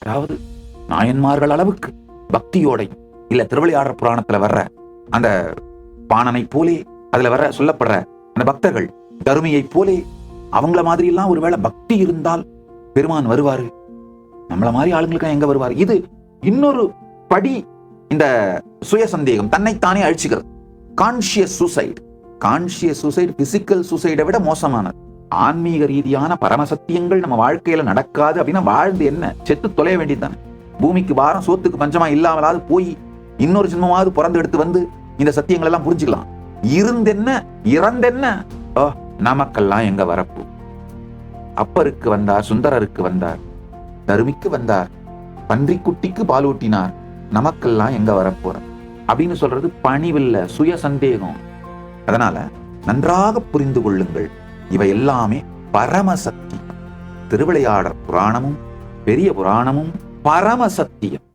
அதாவது நாயன்மார்கள் அளவுக்கு பக்தியோட இல்ல திருவிளையாடற் புராணத்துல வர்ற அந்த பாணனை போலே அதுல வர்ற சொல்லப்படுற அந்த பக்தர்கள் தருமியை போலே அவங்கள மாதிரி எல்லாம் ஒருவேளை பக்தி இருந்தால் பெருமான் வருவாரு. நம்மள மாதிரி ஆளுங்களுக்கு எங்க வருவாரு? இது இன்னொரு படி. இந்த சுய சந்தேகம், தன்னைத்தானே அழிச்சுக்கிறது, conscious suicide. Conscious suicide physical சூசைடை விட மோசமானது. ஆன்மீக ரீதியான பரமசத்தியங்கள் நம்ம வாழ்க்கையில நடக்காது அப்படின்னா வாழ்ந்து என்ன, செத்து தொலைய வேண்டியதுதானே. பூமிக்கு பாரம், சோத்துக்கு பஞ்சமா இல்லாமலாவது போய் இன்னொரு ஜென்மமாவது பிறந்து எடுத்து வந்து இந்த சத்தியங்கள் எல்லாம் புரிஞ்சுக்கலாம். இருந்தென்ன இறந்தென்ன, நமக்கெல்லாம் எங்க வரப்போ. அப்பருக்கு வந்தார், சுந்தரருக்கு வந்தார், தருமிக்கு வந்தார், பன்றிக்குட்டிக்கு பாலூட்டினார், நமக்கெல்லாம் எங்க வரப்போற அப்படின்னு சொல்றது பணிவில்ல, சுய சந்தேகம். அதனால நன்றாக புரிந்து கொள்ளுங்கள், இவை எல்லாமே பரமசக்தி. திருவிளையாடற் புராணமும் பெரிய புராணமும் பரமசத்தியம்.